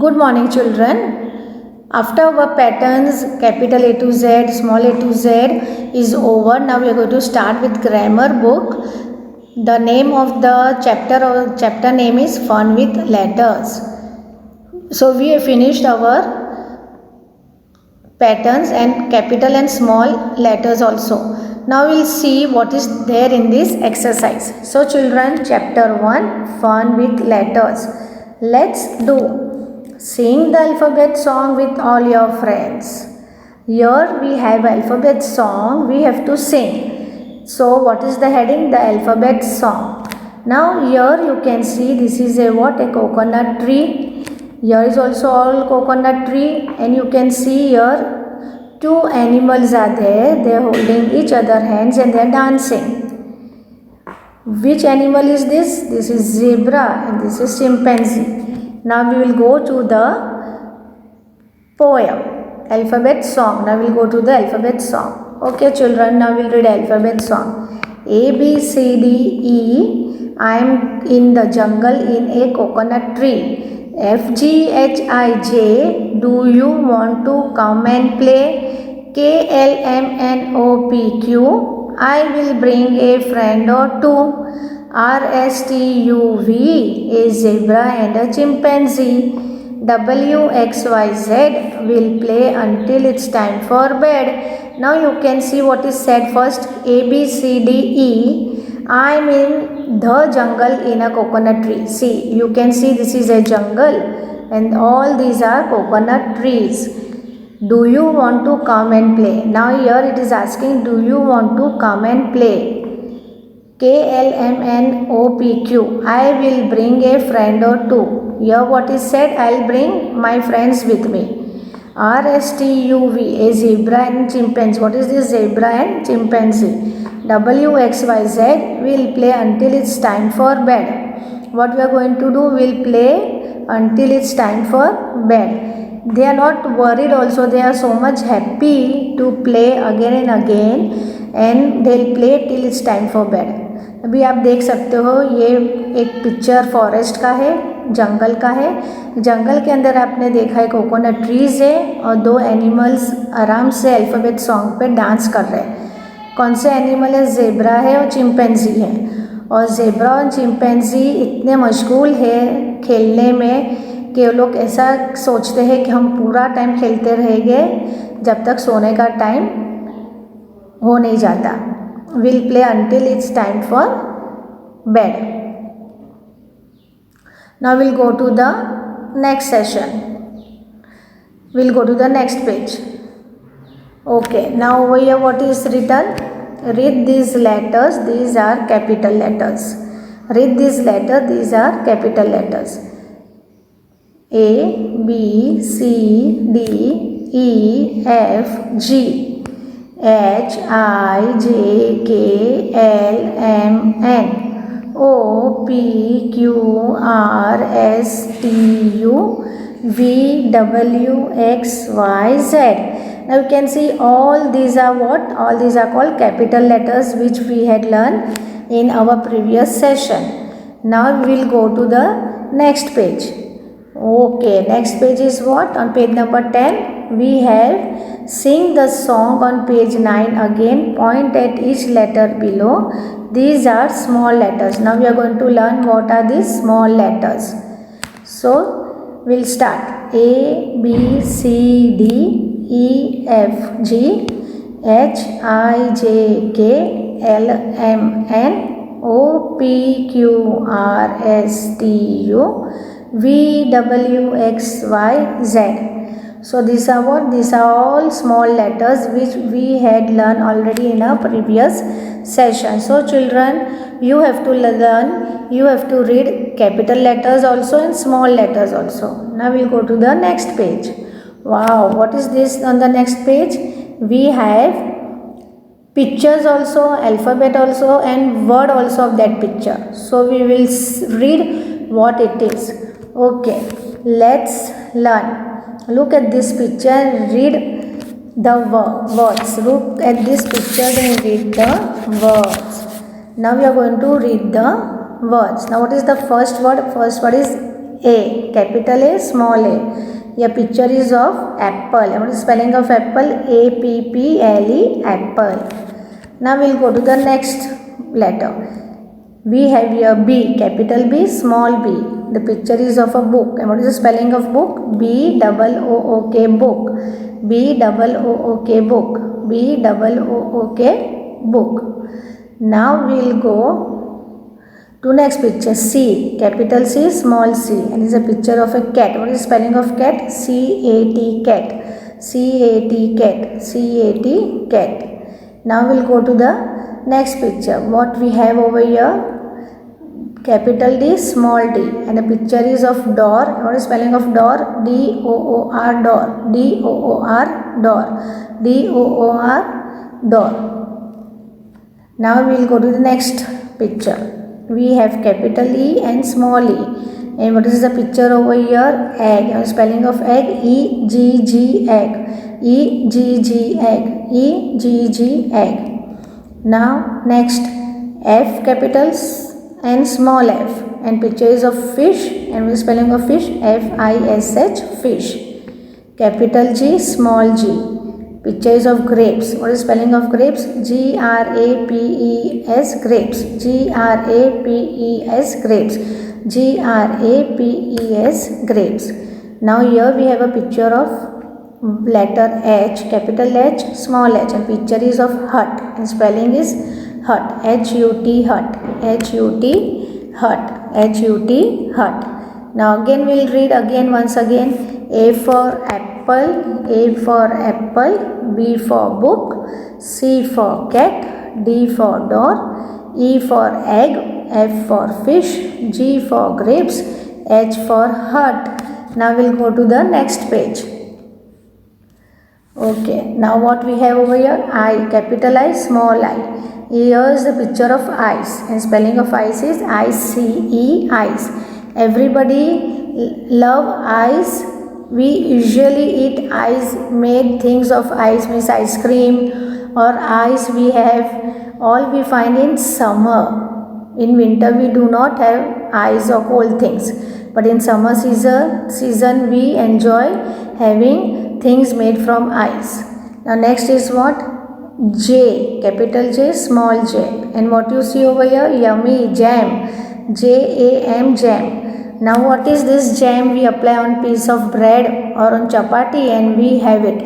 Good morning, children. After our patterns, capital A to Z, small a to Z is over. Now we are going to start with grammar book. The name of the chapter name is Fun with Letters. So we have finished our patterns and capital and small letters also. Now we'll see what is there in this exercise. So children, chapter 1, Fun with Letters. Let's do. Sing the alphabet song with all your friends. Here we have alphabet song, we have to sing. So what is the heading? The alphabet song. Now here you can see this is a what? A coconut tree. Here is also all coconut tree, and you can see here two animals are there. They are holding each other hands and they are dancing. Which animal is this? This is zebra and this is chimpanzee. Now we will go to the poem, alphabet song. Now we will go to the alphabet song. Okay children, now we will read alphabet song. A, B, C, D, E. I am in the jungle in a coconut tree. F, G, H, I, J. Do you want to come and play? K, L, M, N, O, P, Q. I will bring a friend or two. R, S, T, U, V, a zebra and a chimpanzee. W, X, Y, Z will play until it's time for bed. Now you can see what is said first. A, B, C, D, E. I am in the jungle in a coconut tree. See, you can see this is a jungle and all these are coconut trees. Do you want to come and play? Now here it is asking, do you want to come and play? K, L, M, N, O, P, Q. I will bring a friend or two. Here what is said, I will bring my friends with me. R, S, T, U, V, a zebra and chimpanzee. What is this? Zebra and chimpanzee. W, X, Y, Z will play until it's time for bed. What we are going to do, we will play until it's time for bed. They are not worried also, they are so much happy to play again and again and they will play till it's time for bed. अभी आप देख सकते हो ये एक picture forest का है, जंगल का है. जंगल के अंदर आपने देखा है कोकोनट ट्रीज है और दो एनिमल्स आराम से अल्फ़ाबेट सॉन्ग पे डांस कर रहे हैं. कौन से एनिमल है? ज़ेब्रा है और चिंपैंजी है. और ज़ेब्रा और चिंपैंजी इतने मशगूल है खेलने में कि वो लोग ऐसा सोचते हैं कि हम पूरा टाइम खेलते रहेंगे जब तक सोने का टाइम हो नहीं जाता. We'll play until it's time for bed. Now we'll go to the next session. We'll go to the next page. Okay, now over here what is written? Read these letters, these are capital letters. Read these letters, these are capital letters. A, B, C, D, E, F, G. H, I, J, K, L, M, N, O, P, Q, R, S, T, U, V, W, X, Y, Z. Now you can see all these are what? All these are called capital letters which we had learned in our previous session. Now we will go to the next page. Okay, next page is what? On page number 10 we have sing the song. On page 9 again, point at each letter below. These are small letters. Now we are going to learn what are these small letters. So we'll start. A, B, C, D, E, F, G, H, I, J, K, L, M, N, O, P, Q, R, S, T, U, V, W, X, Y, Z. So these are what? These are all small letters which we had learned already in our previous session. So children, you have to learn, you have to read capital letters also and small letters also. Now we'll go to the next page. Wow, what is this on the next page? We have pictures also, alphabet also and word also of that picture. So we will read what it is. Okay, let's learn. Look at this picture and read the words. Look at this picture and read the words. Now we are going to read the words. Now what is the first word? First word is A, capital A, small a. Here picture is of apple. What is spelling of apple? A-P-P-L-E, apple. Now we'll go to the next letter. We have here B, capital B, small b. The picture is of a book. And what is the spelling of book? B-O-O-K, book. B-O-O-K, book. B-O-O-K, book. Now we'll go to next picture. C, capital C, small c. And this is a picture of a cat. What is the spelling of cat? C-A-T, cat. C-A-T, cat. C-A-T, cat. Now we'll go to the next picture. What we have over here? Capital D, small d. And the picture is of door. What is spelling of door? D-O-O-R, door. D-O-O-R, door. D-O-O-R, door. Now we'll go to the next picture. We have capital E and small e. And what is the picture over here? Egg. And spelling of egg? E-G-G, egg. E-G-G, egg. E-G-G, egg. Now next, F, capitals and small f. And picture is of fish. And what is spelling of fish? F-I-S-H, fish. Capital G, small g. Picture is of grapes. What is spelling of grapes? G-R-A-P-E-S, grapes. G-R-A-P-E-S, grapes. G-R-A-P-E-S, grapes. Now here we have a picture of letter H, capital H, small h. And picture is of hut. And spelling is hut. H-U-T, hut. H-U-T, hut. H-U-T, hut. Now again we will read once again. A for apple, A for apple, B for book, C for cat, D for door, E for egg, F for fish, G for grapes, H for hut. Now we'll go to the next page. Okay, now what we have over here? I, capital I, small I. Here is the picture of ice, and spelling of ice is I-C-E, ice. Everybody love ice. We usually eat ice, made things of ice, means ice cream or ice we have, all we find in summer. In winter we do not have ice or cold things, but in summer season we enjoy having things made from ice. Now next is what? J, capital J, small j. And what you see over here? Yummy, jam. J-A-M, jam. Now what is this jam? We apply on piece of bread or on chapati and we have it.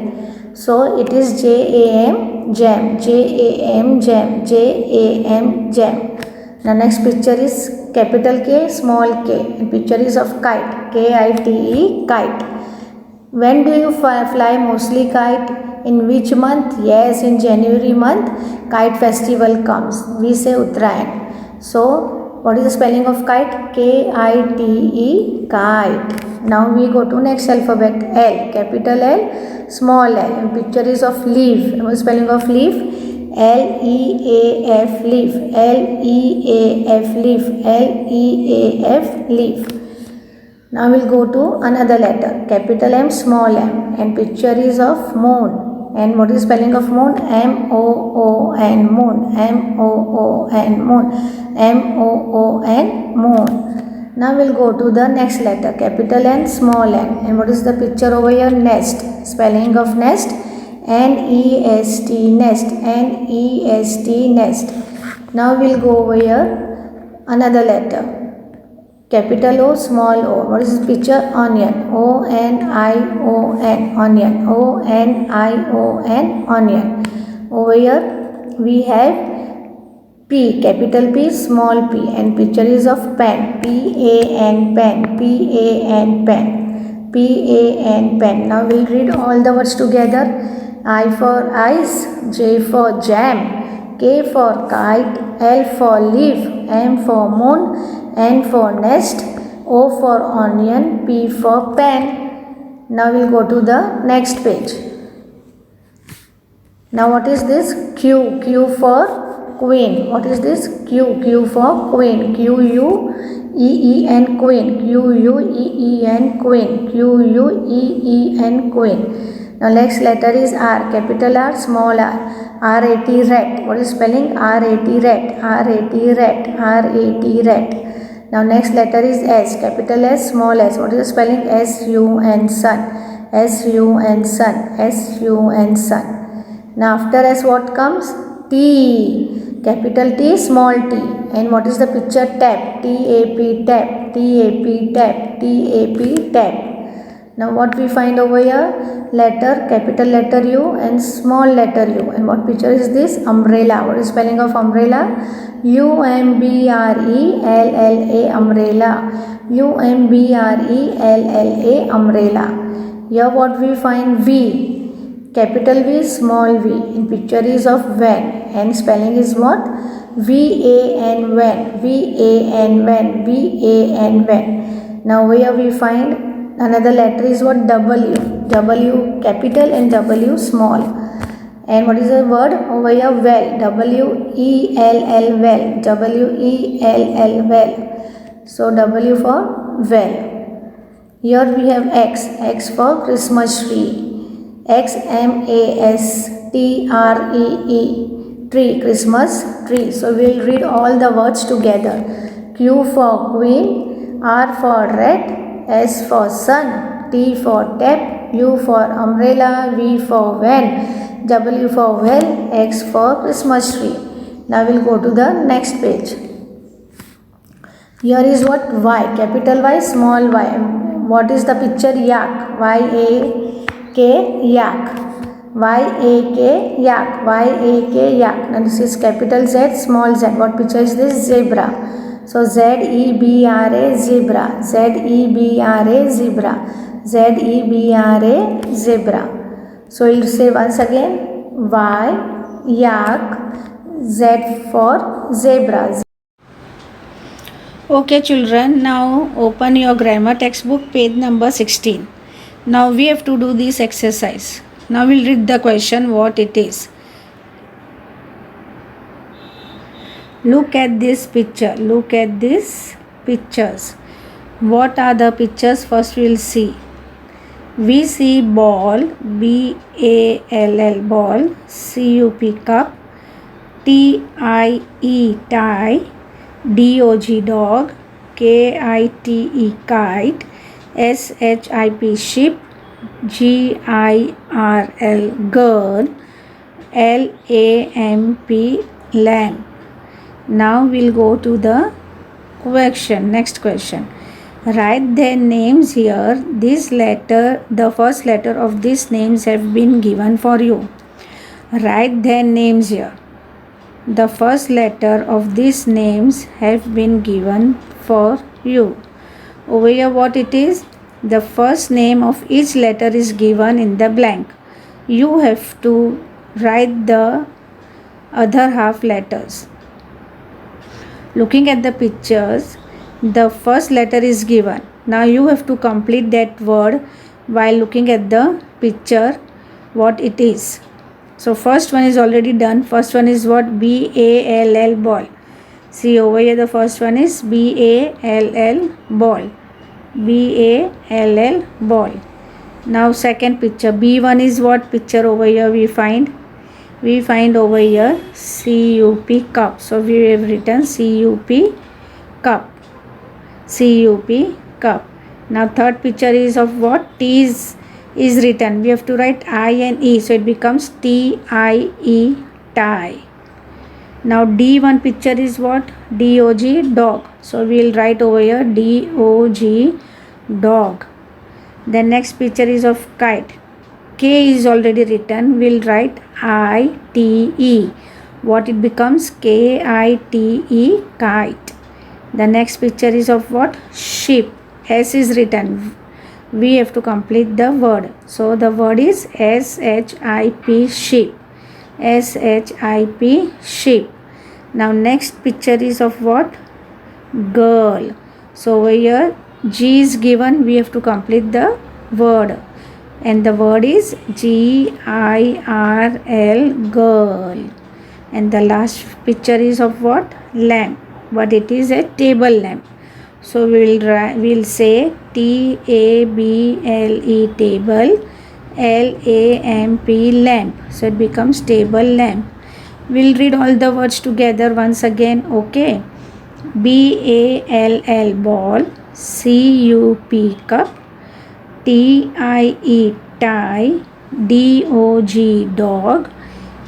So it is J-A-M, jam. J-A-M, jam. J-A-M, jam. Now next picture is capital K, small k. And picture is of kite. K-I-T-E, kite. When do you fly mostly kite? In which month? Yes, in January month, kite festival comes. We say Uttarayan. So what is the spelling of kite? K-I-T-E, kite. Now we go to next alphabet. L, capital L, small l. And picture is of leaf. What is the spelling of leaf? L-E-A-F, leaf. L-E-A-F, leaf. L-E-A-F, leaf. Now we'll go to another letter. Capital M, small m. And picture is of moon. And what is spelling of moon? M-O-O-N, moon. M-O-O-N, moon. M-O-O-N, moon. Now we'll go to the next letter. Capital N, small n. And what is the picture over here? Nest. Spelling of nest? N-E-S-T, nest. N-E-S-T, nest. Now we'll go over here. Another letter. Capital O, small o. What is this picture? Onion. O-N-I-O-N, onion. O-N-I-O-N, onion. Over here we have P, capital P, small p. And picture is of pen. P-A-N, pen. P-A-N, pen. P-A-N, pen. Now we'll read all the words together. I for ice, J for jam, K for kite, L for leaf, M for moon, N for nest, O for onion, P for pen. Now we'll go to the next page. Now what is this? Q, Q for queen. What is this? Q, Q for queen. Q-U-E-E-N, queen. Q-U-E-E-N, queen. Q-U-E-E-N, queen. Now next letter is R, capital R, small r. R-A-T, rat. What is spelling? R-A-T, rat. R-A-T, rat. R-A-T, rat. Now next letter is S, capital S, small s. What is the spelling? S-U-N, sun. S-U-N, sun. S-U-N, sun. Now after S what comes? T, capital T, small t. And what is the picture? Tap, T-A-P, tap, T-A-P, tap, T-A-P, tap. Now what we find over here? Letter, capital letter U and small letter u. And what picture is this? Umbrella. What is spelling of umbrella? U-M-B-R-E-L-L-A, umbrella. U-M-B-R-E-L-L-A, umbrella. Here what we find? V, capital V, small v. In picture is of van. And spelling is what? V-A-N, van. V-A-N, van. V-A-N, van. Now here we find another letter is what? W. W capital and W small. And what is the word over here? Well. W-E-L-L, well. W-E-L-L, well. So W for well. Here we have X. X for Christmas tree. X-M-A-S-T-R-E-E, tree, Christmas tree. So we will read all the words together. Q for queen, R for red, S for sun, T for tap, U for umbrella, V for van, W for well, X for Christmas tree. Now we will go to the next page. Here is what? Y, capital Y, small y. What is the picture? Yak, Y-A-K, yak. Y-A-K, yak. Y-A-K, yak. Now this is capital Z, small z. What picture is this? Zebra. So Z-E-B-R-A, zebra. Z-E-B-R-A, zebra. Z-E-B-R-A, zebra. So we'll say once again, Y, yak, Z for zebra. Okay children, now open your grammar textbook, page number 16. Now we have to do this exercise. Now we'll read the question, what it is. Look at this picture. Look at these pictures. What are the pictures? First we'll see. We see ball, B-A-L-L, ball, C-U-P, cup, T-I-E, tie, D-O-G, dog, K-I-T-E, kite, S-H-I-P, ship, G-I-R-L, girl, L-A-M-P, lamp. Now we'll go to the question. Next question. Write their names here. This letter, the first letter of these names have been given for you. Write their names here. The first letter of these names have been given for you. Over here what it is? The first name of each letter is given in the blank. You have to write the other half letters. Looking at the pictures, the first letter is given. Now you have to complete that word while looking at the picture, what it is. So first one is already done. First one is what? B-A-L-L, ball. See over here, the first one is B-A-L-L, ball. B-A-L-L, ball. Now second picture, B1 is what picture over here we find? We find over here C-U-P, cup. So we have written C-U-P, cup. C-U-P, cup. Now third picture is of what? T is written. We have to write I and E. So it becomes T-I-E, tie. Now D1 picture is what? D-O-G, dog. So we will write over here D-O-G, dog. The next picture is of kite. K is already written. We will write I-T-E. What it becomes? K-I-T-E, kite. The next picture is of what? Ship. S is written. We have to complete the word. So the word is S-H-I-P, ship. S-H-I-P, ship. Now next picture is of what? Girl. So over here G is given. We have to complete the word. And the word is G-I-R-L, girl. And the last picture is of what? Lamp. But it is a table lamp. So we'll say T-A-B-L-E, table, L-A-M-P, lamp. So it becomes table lamp. We'll read all the words together once again. Okay. BALL ball, CUP cup, TIE tie, DOG dog,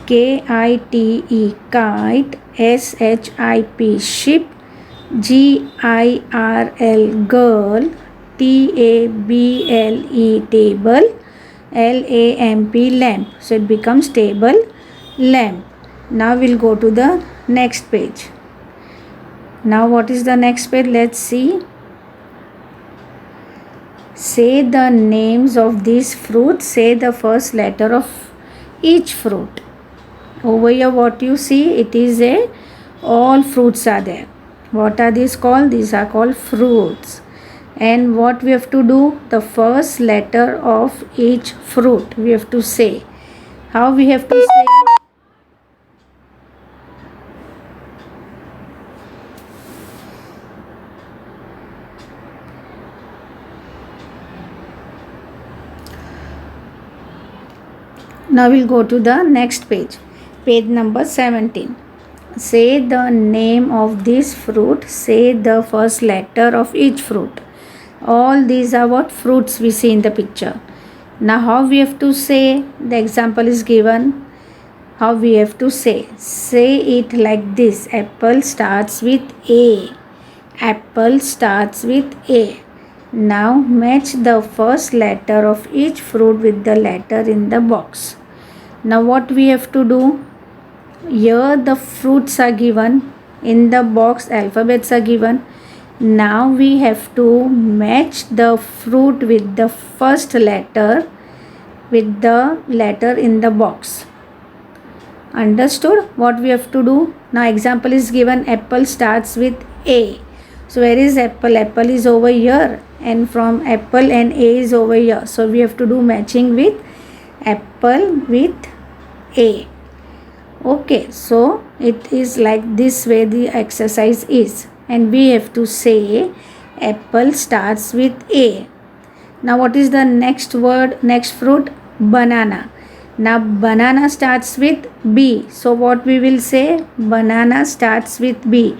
KITE kite, SHIP ship, GIRL girl, TABLE table, LAMP lamp. So it becomes table lamp. Now we'll go to the next page. Now what is the next page? Let's see. Say the names of these fruits. Say the first letter of each fruit. Over here what you see, it is all fruits are there. What are these called? These are called fruits. And what we have to do? The first letter of each fruit we have to say. How we have to say? Now we'll go to the next page. Page number 17. Say the name of this fruit. Say the first letter of each fruit. All these are what fruits we see in the picture. Now how we have to say? The example is given. How we have to say? Say it like this. Apple starts with A. Apple starts with A. Now match the first letter of each fruit with the letter in the box. Now what we have to do? Here the fruits are given. In the box alphabets are given. Now we have to match the fruit with the first letter with the letter in the box. Understood what we have to do? Now example is given. Apple starts with A. So where is apple? Apple is over here, and from apple and A is over here. So we have to do matching with apple with A. Okay, so it is like this way the exercise is, and we have to say apple starts with A. Now what is the next word, next fruit? Banana. Now banana starts with B. So what we will say? Banana starts with B.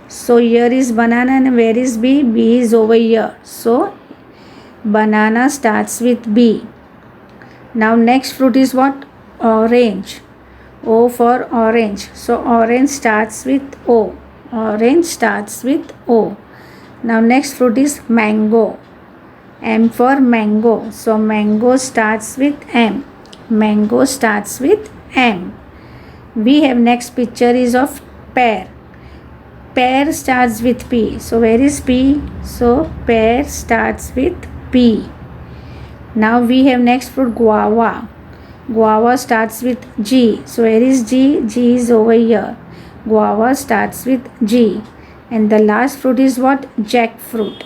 So here is banana, and where is B? B is over here. So banana starts with B. Now next fruit is what? Orange. O for orange. So orange starts with O. Orange starts with O. Now next fruit is mango. M for mango. So mango starts with M. Mango starts with M. We have next picture is of pear. Pear starts with P. So where is P? So pear starts with P. Now we have next fruit guava. Guava starts with G. So where is G? G is over here. Guava starts with G. And the last fruit is what? Jackfruit.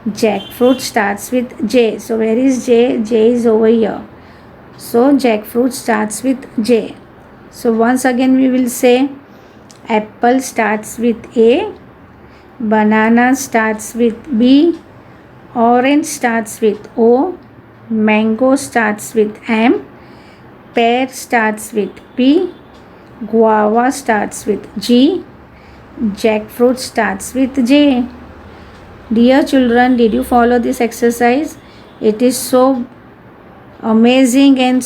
Jackfruit starts with J. So where is J? J is over here. So jackfruit starts with J. So once again we will say apple starts with A. Banana starts with B. Orange starts with O. Mango starts with M. Pear starts with P. Guava starts with G. Jackfruit starts with J. Dear children, did you follow this exercise? It is so amazing, and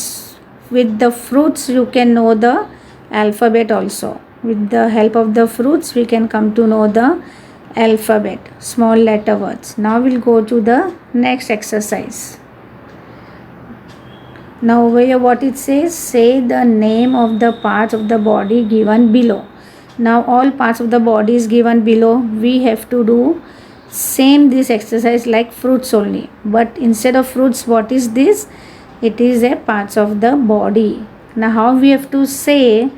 with the fruits you can know the alphabet also. With the help of the fruits we can come to know the alphabet, small letter words. Now we'll go to the next exercise. Now over here what it says? Say the name of the parts of the body given below. Now all parts of the body is given below. We have to do same this exercise like fruits only, but instead of fruits what is this? It is a parts of the body. Now how we have to say?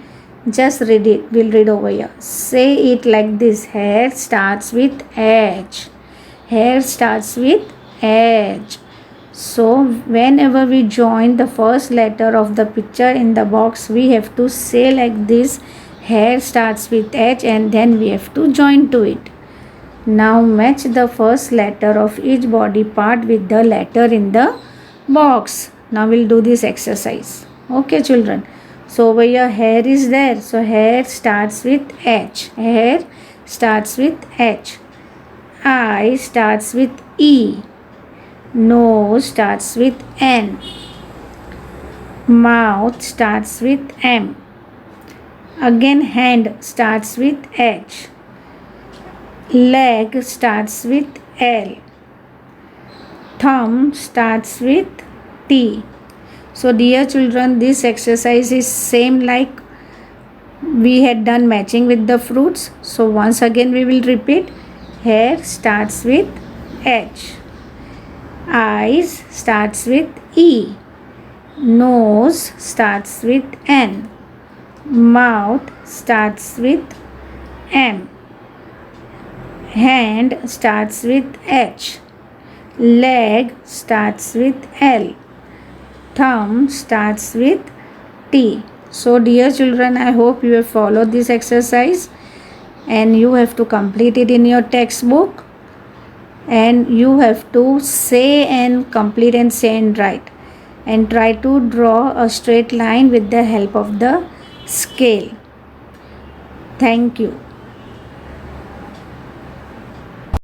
Just read it. We'll read over here. Say it like this. Hair starts with H. Hair starts with H. So whenever we join the first letter of the picture in the box, we have to say like this. Hair starts with H, and then we have to join to it. Now match the first letter of each body part with the letter in the box. Now we'll do this exercise. Okay children. So over here hair is there. So hair starts with H. Hair starts with H. I starts with E. Nose starts with N. Mouth starts with M. Again, hand starts with H. Leg starts with L. Thumb starts with T. So dear children, this exercise is same like we had done matching with the fruits. So once again we will repeat. Hair starts with H. Eyes starts with E. Nose starts with N. Mouth starts with M. Hand starts with H. Leg starts with L. Thumb starts with T. So dear children, I hope you have followed this exercise and you have to complete it in your textbook, and you have to say and complete and say and write, and try to draw a straight line with the help of the scale. Thank you.